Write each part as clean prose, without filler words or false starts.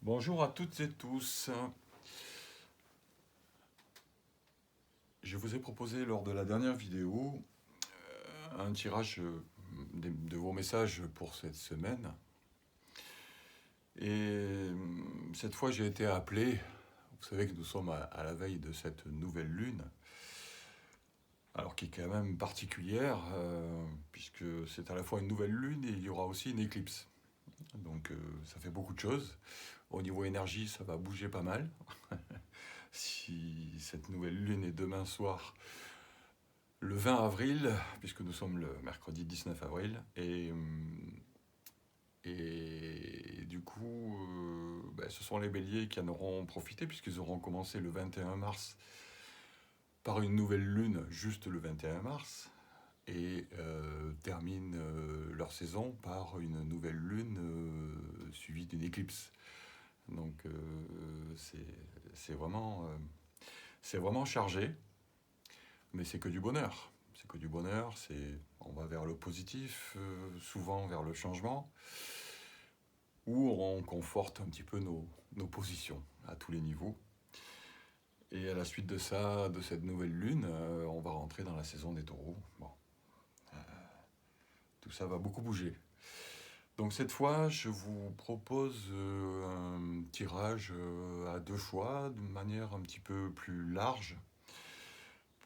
Bonjour à toutes et tous. Je vous ai proposé lors de la dernière vidéo un tirage de vos messages pour cette semaine. Et cette fois, j'ai été appelé. Vous savez que nous sommes à la veille de cette nouvelle lune, alors qui est quand même particulière, puisque c'est à la fois une nouvelle lune et il y aura aussi une éclipse. Donc ça fait beaucoup de choses. Au niveau énergie, ça va bouger pas mal. Si cette nouvelle lune est demain soir, le 20 avril, puisque nous sommes le mercredi 19 avril, et du coup, ce sont les béliers qui en auront profité, puisqu'ils auront commencé le 21 mars par une nouvelle lune, juste le 21 mars, et terminent leur saison par une nouvelle lune suivie d'une éclipse. Donc c'est vraiment chargé, mais c'est que du bonheur. C'est que du bonheur, on va vers le positif, souvent vers le changement, où on conforte un petit peu nos positions à tous les niveaux. Et à la suite de ça, de cette nouvelle lune, on va rentrer dans la saison des taureaux. Bon, tout ça va beaucoup bouger. Donc cette fois, je vous propose un tirage à deux choix, d'une manière un petit peu plus large.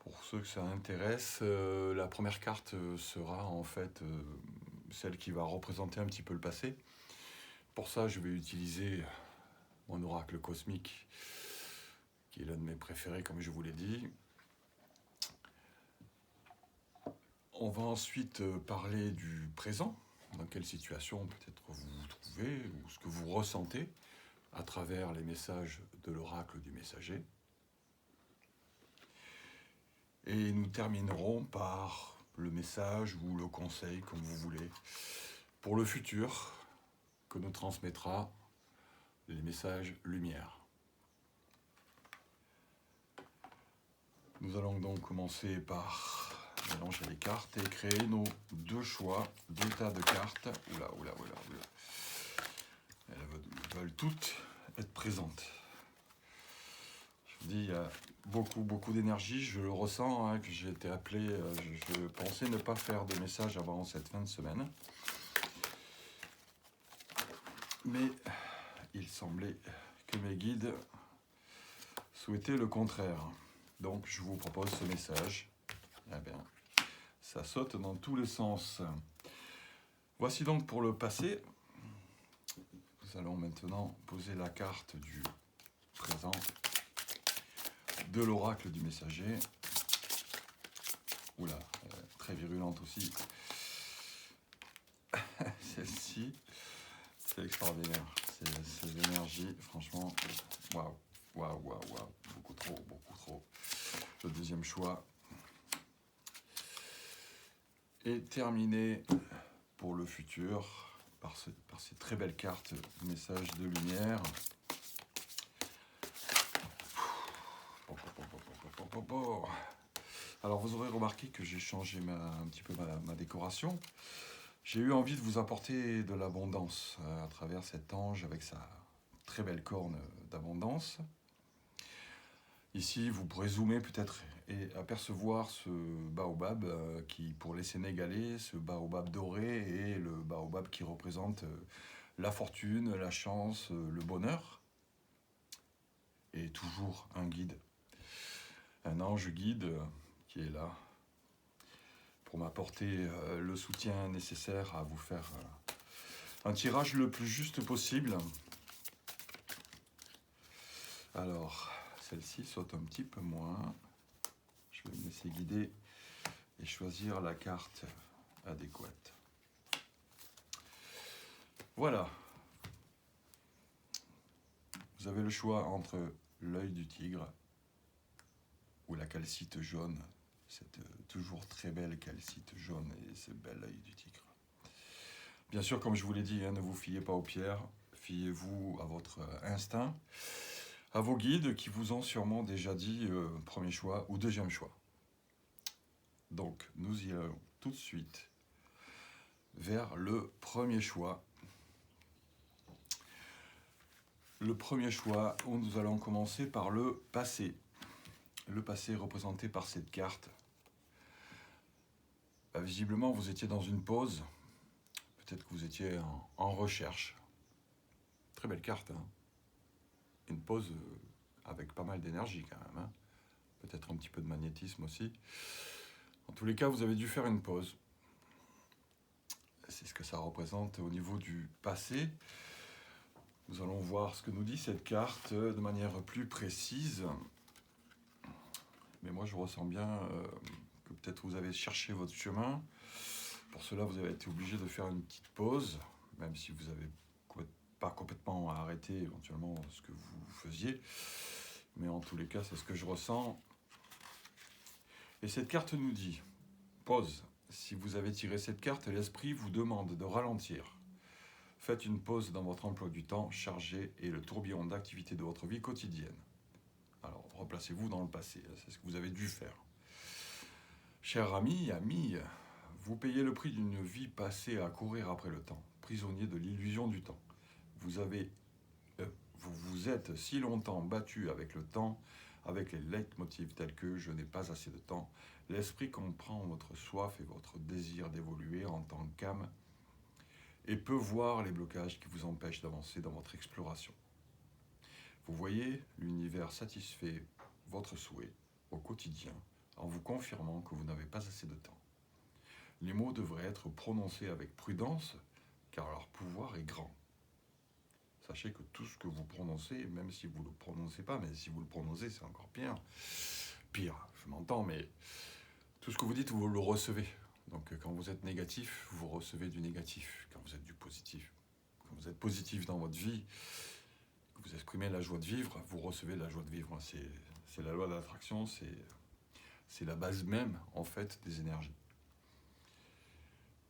Pour ceux que ça intéresse, la première carte sera en fait celle qui va représenter un petit peu le passé. Pour ça, je vais utiliser mon oracle cosmique, qui est l'un de mes préférés, comme je vous l'ai dit. On va ensuite parler du présent, dans quelle situation peut-être vous vous trouvez, ou ce que vous ressentez à travers les messages de l'oracle du messager. Et nous terminerons par le message ou le conseil, comme vous voulez, pour le futur, que nous transmettra les messages lumière. Nous allons donc commencer par mélanger les cartes et créer nos deux choix d'état de cartes. Oula. Elles veulent toutes être présentes. Je vous dis, il y a beaucoup d'énergie, je le ressens, hein, que j'ai été appelé, je pensais ne pas faire de message avant cette fin de semaine. Mais il semblait que mes guides souhaitaient le contraire. Donc je vous propose ce message. Eh bien, ça saute dans tous les sens. Voici donc pour le passé. Nous allons maintenant poser la carte du présent de l'oracle du messager. Oula, très virulente aussi. Celle-ci, c'est extraordinaire. Ces énergies, franchement, waouh. Beaucoup trop. Le deuxième choix est terminé pour le futur par ces très belles cartes, messages de lumière. Alors vous aurez remarqué que j'ai changé un petit peu ma décoration. J'ai eu envie de vous apporter de l'abondance à travers cet ange avec sa très belle corne d'abondance. Ici, vous pourrez zoomer peut-être et apercevoir ce baobab qui, pour les Sénégalais, ce baobab doré est le baobab qui représente la fortune, la chance, le bonheur. Et toujours un guide, un ange guide qui est là pour m'apporter le soutien nécessaire à vous faire un tirage le plus juste possible. Alors, celle-ci saute un petit peu moins. Je vais me laisser guider et choisir la carte adéquate. Voilà. Vous avez le choix entre l'œil du tigre ou la calcite jaune, cette toujours très belle calcite jaune et ce bel œil du tigre. Bien sûr, comme je vous l'ai dit, ne vous fiez pas aux pierres, fiez-vous à votre instinct, à vos guides qui vous ont sûrement déjà dit premier choix ou deuxième choix. Donc, nous y allons tout de suite vers le premier choix. le premier choix, où nous allons commencer par le passé. Le passé est représenté par cette carte. Visiblement, vous étiez dans une pause. Peut-être que vous étiez en recherche. Très belle carte, hein. Une pause avec pas mal d'énergie quand même, hein. Peut-être un petit peu de magnétisme aussi. En tous les cas, vous avez dû faire une pause. C'est ce que ça représente au niveau du passé. Nous allons voir ce que nous dit cette carte de manière plus précise. Mais moi, je ressens bien que peut-être vous avez cherché votre chemin. Pour cela, vous avez été obligé de faire une petite pause, même si vous n'avez pas complètement arrêté éventuellement ce que vous faisiez. Mais en tous les cas, c'est ce que je ressens. Et cette carte nous dit, pause. Si vous avez tiré cette carte, l'esprit vous demande de ralentir. Faites une pause dans votre emploi du temps chargé et le tourbillon d'activité de votre vie quotidienne. Alors, replacez-vous dans le passé, c'est ce que vous avez dû faire. Cher ami, vous payez le prix d'une vie passée à courir après le temps, prisonnier de l'illusion du temps. Vous vous êtes si longtemps battu avec le temps, avec les leitmotivs tels que « je n'ai pas assez de temps ». L'esprit comprend votre soif et votre désir d'évoluer en tant qu'âme et peut voir les blocages qui vous empêchent d'avancer dans votre exploration. Vous voyez, l'univers satisfait votre souhait au quotidien en vous confirmant que vous n'avez pas assez de temps. Les mots devraient être prononcés avec prudence car leur pouvoir est grand. Sachez que tout ce que vous prononcez, même si vous ne le prononcez pas, mais si vous le prononcez, c'est encore pire. Pire, je m'entends, mais tout ce que vous dites, vous le recevez. Donc quand vous êtes négatif, vous recevez du négatif. Quand vous êtes du positif, quand vous êtes positif dans votre vie, que vous exprimez la joie de vivre, vous recevez la joie de vivre. C'est la loi de l'attraction, c'est la base même, en fait, des énergies.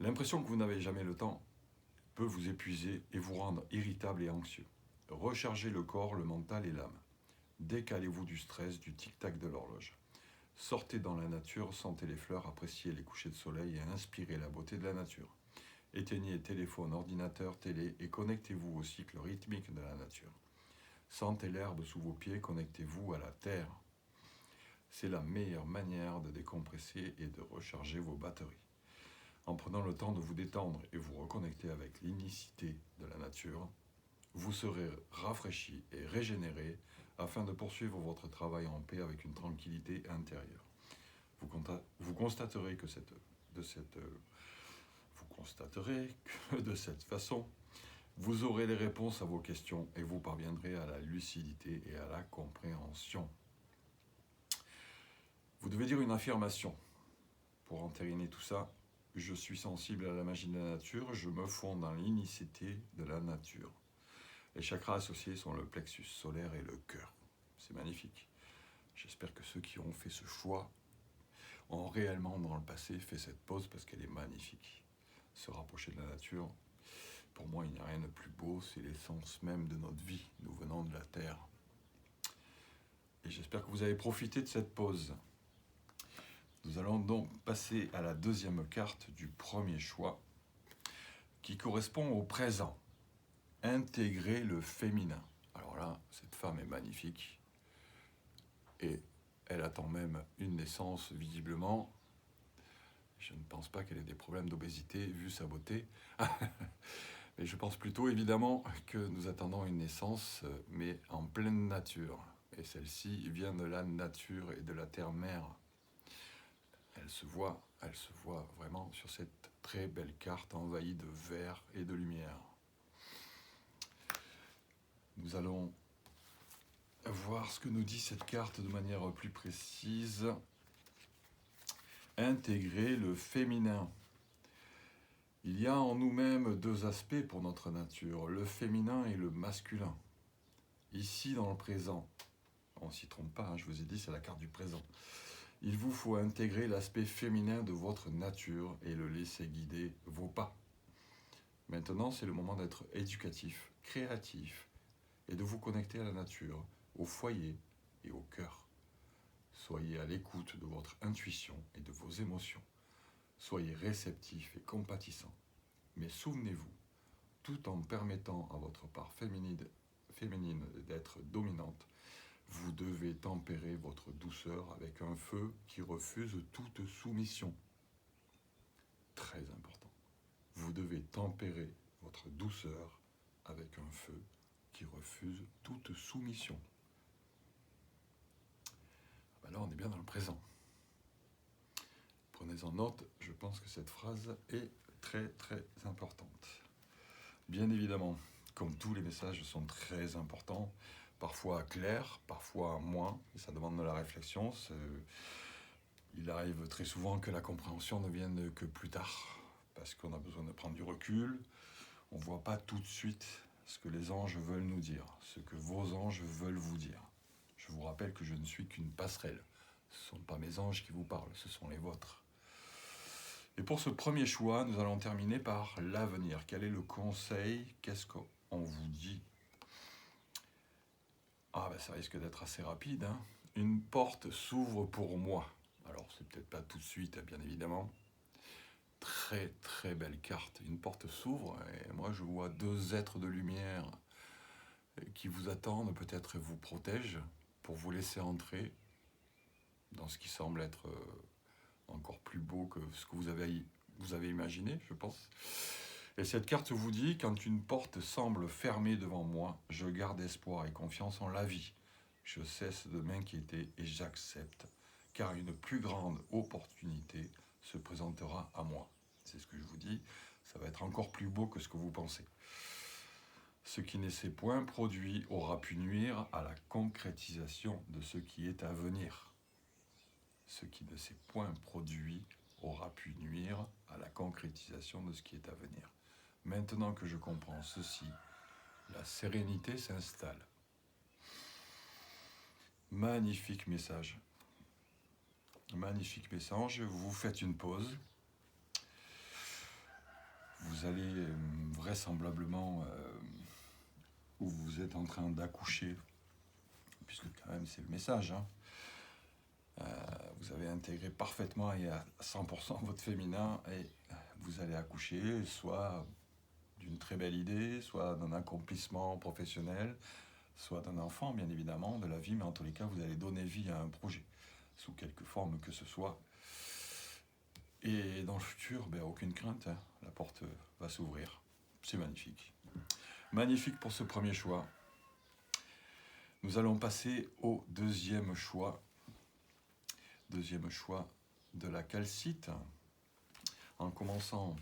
L'impression que vous n'avez jamais le temps peut vous épuiser et vous rendre irritable et anxieux. Rechargez le corps, le mental et l'âme. Décalez-vous du stress, du tic-tac de l'horloge. Sortez dans la nature, sentez les fleurs, appréciez les couchers de soleil et inspirez la beauté de la nature. Éteignez téléphone, ordinateur, télé et connectez-vous au cycle rythmique de la nature. Sentez l'herbe sous vos pieds, connectez-vous à la terre. C'est la meilleure manière de décompresser et de recharger vos batteries. En prenant le temps de vous détendre et vous reconnecter avec l'unicité de la nature, vous serez rafraîchi et régénéré afin de poursuivre votre travail en paix avec une tranquillité intérieure. Vous constaterez que de cette façon, vous aurez les réponses à vos questions et vous parviendrez à la lucidité et à la compréhension. Vous devez dire une affirmation pour entériner tout ça. Je suis sensible à la magie de la nature, je me fonds dans l'unicité de la nature. Les chakras associés sont le plexus solaire et le cœur. C'est magnifique. J'espère que ceux qui ont fait ce choix ont réellement dans le passé fait cette pause parce qu'elle est magnifique. Se rapprocher de la nature, pour moi il n'y a rien de plus beau, c'est l'essence même de notre vie. Nous venons de la terre. Et j'espère que vous avez profité de cette pause. Nous allons donc passer à la deuxième carte du premier choix qui correspond au présent. Intégrer le féminin. Alors là, cette femme est magnifique et elle attend même une naissance visiblement. Je ne pense pas qu'elle ait des problèmes d'obésité vu sa beauté. Mais je pense plutôt évidemment que nous attendons une naissance mais en pleine nature. Et celle-ci vient de la nature et de la terre-mère. Elle se voit vraiment sur cette très belle carte envahie de vert et de lumière. Nous allons voir ce que nous dit cette carte de manière plus précise. Intégrer le féminin. Il y a en nous-mêmes deux aspects pour notre nature, le féminin et le masculin. Ici, dans le présent, on ne s'y trompe pas, je vous ai dit, c'est la carte du présent. Il vous faut intégrer l'aspect féminin de votre nature et le laisser guider vos pas. Maintenant, c'est le moment d'être éducatif, créatif et de vous connecter à la nature, au foyer et au cœur. Soyez à l'écoute de votre intuition et de vos émotions. Soyez réceptif et compatissant. Mais souvenez-vous, tout en permettant à votre part féminine et d'être dominante, vous devez tempérer votre douceur avec un feu qui refuse toute soumission. Très important. Vous devez tempérer votre douceur avec un feu qui refuse toute soumission. Ben là, on est bien dans le présent. Prenez-en note, je pense que cette phrase est très très importante. Bien évidemment, comme tous les messages sont très importants, parfois clairs, parfois moins, et ça demande de la réflexion. Il arrive très souvent que la compréhension ne vienne que plus tard, parce qu'on a besoin de prendre du recul. On ne voit pas tout de suite ce que les anges veulent nous dire, ce que vos anges veulent vous dire. Je vous rappelle que je ne suis qu'une passerelle. Ce ne sont pas mes anges qui vous parlent, ce sont les vôtres. Et pour ce premier choix, nous allons terminer par l'avenir. Quel est le conseil? Qu'est-ce qu'on vous dit? Ah ben ça risque d'être assez rapide. Hein. Une porte s'ouvre pour moi. Alors c'est peut-être pas tout de suite, bien évidemment. Très très belle carte. Une porte s'ouvre et moi je vois deux êtres de lumière qui vous attendent, peut-être vous protègent pour vous laisser entrer dans ce qui semble être encore plus beau que ce que vous avez imaginé, je pense. Et cette carte vous dit, quand une porte semble fermée devant moi, je garde espoir et confiance en la vie. Je cesse de m'inquiéter et j'accepte, car une plus grande opportunité se présentera à moi. C'est ce que je vous dis, ça va être encore plus beau que ce que vous pensez. Ce qui ne s'est point produit aura pu nuire à la concrétisation de ce qui est à venir. Ce qui ne s'est point produit aura pu nuire à la concrétisation de ce qui est à venir. Maintenant que je comprends ceci, la sérénité s'installe. Magnifique message. Magnifique message. Vous faites une pause. Vous allez vraisemblablement où vous êtes en train d'accoucher, puisque quand même c'est le message, hein. Vous avez intégré parfaitement et à 100% votre féminin et vous allez accoucher, soit d'une très belle idée, soit d'un accomplissement professionnel, soit d'un enfant, bien évidemment, de la vie, mais en tous les cas, vous allez donner vie à un projet, sous quelque forme que ce soit. Et dans le futur, aucune crainte, hein, la porte va s'ouvrir. C'est magnifique. Magnifique pour ce premier choix. Nous allons passer au deuxième choix. Deuxième choix de la calcite, en commençant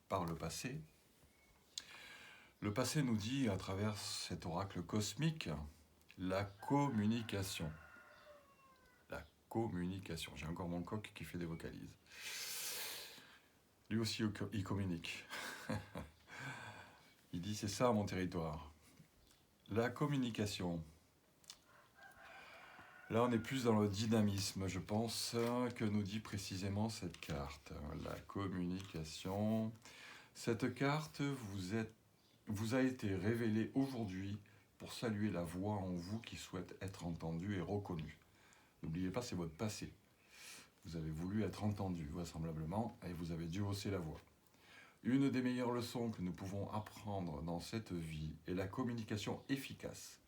par le passé. Le passé nous dit, à travers cet oracle cosmique, la communication. La communication. J'ai encore mon coq qui fait des vocalises. Lui aussi, il communique. Il dit, c'est ça mon territoire. La communication. Là, on est plus dans le dynamisme, je pense, que nous dit précisément cette carte. La communication. Cette carte vous a été révélée aujourd'hui pour saluer la voix en vous qui souhaite être entendue et reconnue. N'oubliez pas, c'est votre passé. Vous avez voulu être entendu, vraisemblablement, et vous avez dû hausser la voix. Une des meilleures leçons que nous pouvons apprendre dans cette vie est la communication efficace.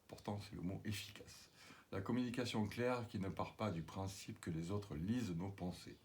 Pourtant, c'est le mot efficace. La communication claire qui ne part pas du principe que les autres lisent nos pensées.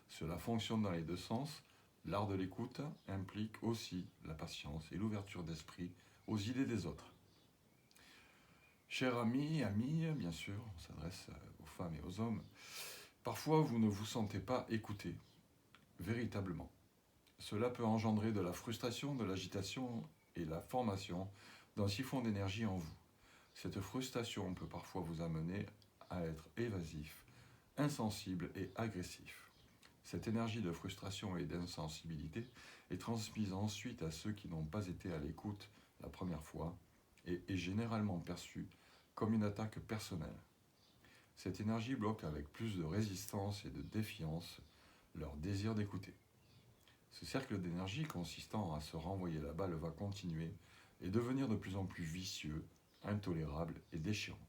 Cela fonctionne dans les deux sens. L'art de l'écoute implique aussi la patience et l'ouverture d'esprit aux idées des autres. Chers amis, bien sûr, on s'adresse aux femmes et aux hommes, parfois vous ne vous sentez pas écouté, véritablement. Cela peut engendrer de la frustration, de l'agitation et la formation d'un siphon d'énergie en vous. Cette frustration peut parfois vous amener à être évasif, insensible et agressif. Cette énergie de frustration et d'insensibilité est transmise ensuite à ceux qui n'ont pas été à l'écoute la première fois et est généralement perçue comme une attaque personnelle. Cette énergie bloque avec plus de résistance et de défiance leur désir d'écouter. Ce cercle d'énergie consistant à se renvoyer la balle va continuer et devenir de plus en plus vicieux, intolérable et déchirant.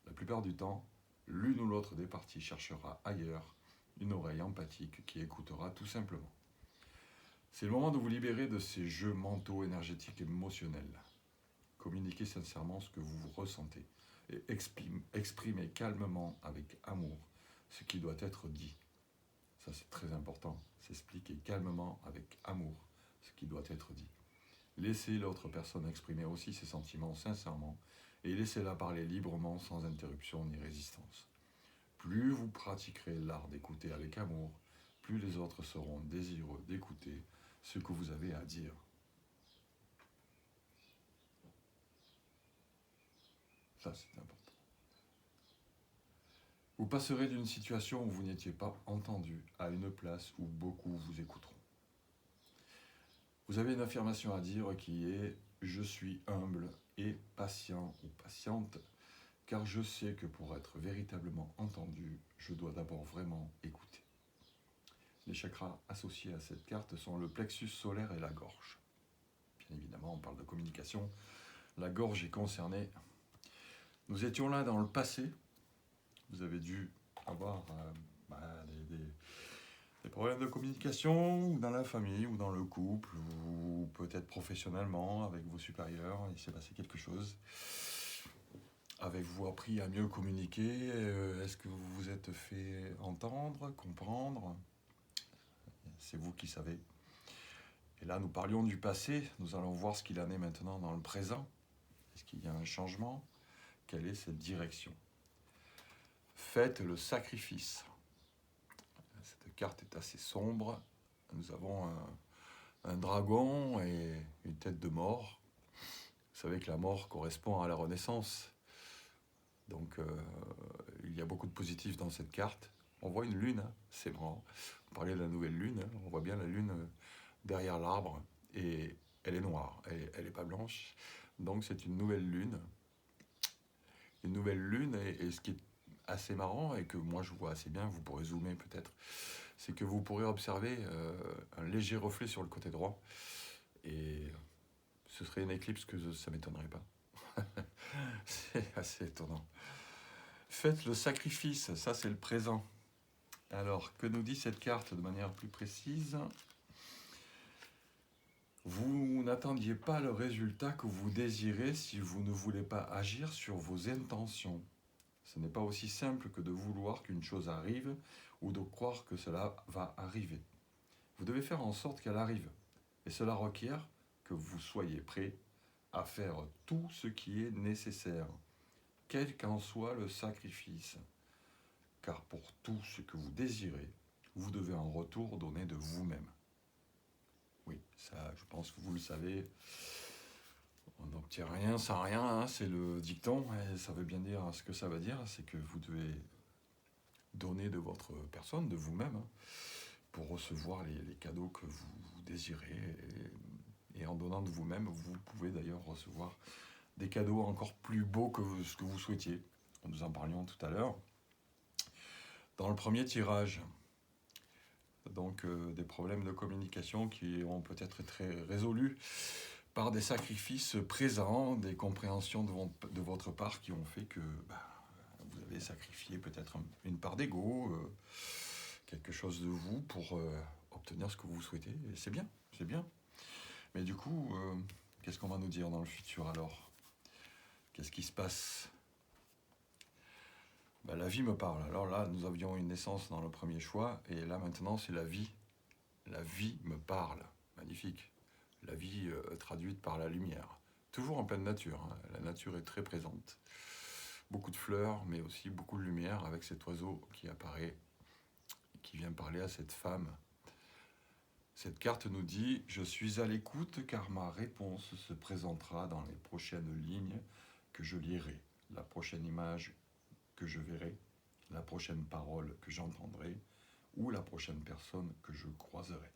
La plupart du temps, l'une ou l'autre des parties cherchera ailleurs une oreille empathique qui écoutera tout simplement. C'est le moment de vous libérer de ces jeux mentaux, énergétiques et émotionnels. Communiquez sincèrement ce que vous ressentez et exprimez calmement avec amour ce qui doit être dit. Ça, c'est très important. S'expliquer calmement avec amour ce qui doit être dit. Laissez l'autre personne exprimer aussi ses sentiments sincèrement et laissez-la parler librement sans interruption ni résistance. Plus vous pratiquerez l'art d'écouter avec amour, plus les autres seront désireux d'écouter ce que vous avez à dire. Ça, c'est important. Vous passerez d'une situation où vous n'étiez pas entendu à une place où beaucoup vous écouteront. Vous avez une affirmation à dire qui est « Je suis humble et patient ou patiente, car je sais que pour être véritablement entendu, je dois d'abord vraiment écouter. » Les chakras associés à cette carte sont le plexus solaire et la gorge. Bien évidemment, on parle de communication. La gorge est concernée. Nous étions là dans le passé. Vous avez dû avoir des problèmes de communication, ou dans la famille, ou dans le couple, ou peut-être professionnellement, avec vos supérieurs. Il s'est passé quelque chose. Avez-vous appris à mieux communiquer? Est-ce que vous vous êtes fait entendre, comprendre? C'est vous qui savez. Et là, nous parlions du passé. Nous allons voir ce qu'il en est maintenant dans le présent. Est-ce qu'il y a un changement? Quelle est cette direction? Faites le sacrifice. Cette carte est assez sombre. Nous avons un dragon et une tête de mort. Vous savez que la mort correspond à la renaissance. Donc, il y a beaucoup de positifs dans cette carte. On voit une lune, hein, c'est marrant. On parlait de la nouvelle lune, hein, on voit bien la lune derrière l'arbre et elle est noire, elle n'est pas blanche. Donc, c'est une nouvelle lune. Une nouvelle lune, et ce qui est assez marrant et que moi je vois assez bien, vous pourrez zoomer peut-être, c'est que vous pourrez observer un léger reflet sur le côté droit et ce serait une éclipse que ça ne m'étonnerait pas. C'est assez étonnant. Faites le sacrifice, ça c'est le présent. Alors, que nous dit cette carte de manière plus précise? Vous n'attendiez pas le résultat que vous désirez si vous ne voulez pas agir sur vos intentions. Ce n'est pas aussi simple que de vouloir qu'une chose arrive ou de croire que cela va arriver. Vous devez faire en sorte qu'elle arrive. Et cela requiert que vous soyez prêt à faire tout ce qui est nécessaire, quel qu'en soit le sacrifice. Car pour tout ce que vous désirez, vous devez en retour donner de vous-même. Oui, ça, je pense que vous le savez. On n'obtient rien sans rien, hein, c'est le dicton, et ça veut bien dire ce que ça veut dire, c'est que vous devez donner de votre personne, de vous-même, hein, pour recevoir les cadeaux que vous désirez. Et en donnant de vous-même, vous pouvez d'ailleurs recevoir des cadeaux encore plus beaux que ce que vous souhaitiez. Nous en parlions tout à l'heure. Dans le premier tirage, donc des problèmes de communication qui ont peut-être été résolus par des sacrifices présents, des compréhensions de votre part qui ont fait que vous avez sacrifié peut-être une part d'ego, quelque chose de vous pour obtenir ce que vous souhaitez. Et c'est bien, c'est bien. Mais du coup, qu'est-ce qu'on va nous dire dans le futur alors? Qu'est-ce qui se passe? La vie me parle. Alors là, nous avions une naissance dans le premier choix, et là maintenant c'est la vie. La vie me parle. Magnifique. La vie traduite par la lumière. Toujours en pleine nature, hein. La nature est très présente. Beaucoup de fleurs, mais aussi beaucoup de lumière avec cet oiseau qui apparaît, qui vient parler à cette femme. Cette carte nous dit « Je suis à l'écoute car ma réponse se présentera dans les prochaines lignes que je lirai, la prochaine image que je verrai, la prochaine parole que j'entendrai ou la prochaine personne que je croiserai.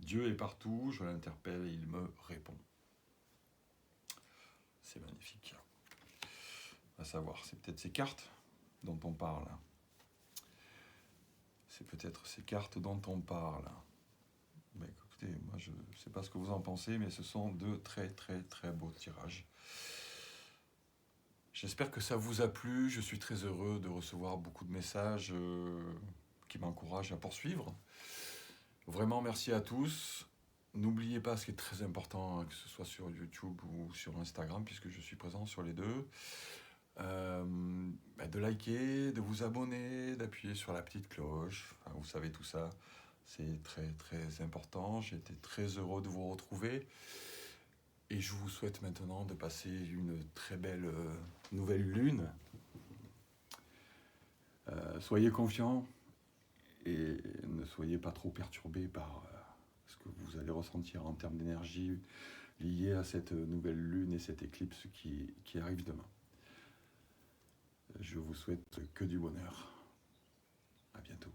Dieu est partout, je l'interpelle et il me répond. » C'est magnifique. À savoir, c'est peut-être ces cartes dont on parle. C'est peut-être ces cartes dont on parle. Mais écoutez, moi je ne sais pas ce que vous en pensez, mais ce sont deux très très très beaux tirages. J'espère que ça vous a plu. Je suis très heureux de recevoir beaucoup de messages qui m'encouragent à poursuivre. Vraiment merci à tous. N'oubliez pas ce qui est très important, que ce soit sur YouTube ou sur Instagram, puisque je suis présent sur les deux, de liker, de vous abonner, d'appuyer sur la petite cloche. Enfin, vous savez tout ça, c'est très très important. J'ai été très heureux de vous retrouver. Et je vous souhaite maintenant de passer une très belle nouvelle lune. Soyez confiants et ne soyez pas trop perturbés par ce que vous allez ressentir en termes d'énergie liée à cette nouvelle lune et cette éclipse qui arrive demain. Je vous souhaite que du bonheur. À bientôt.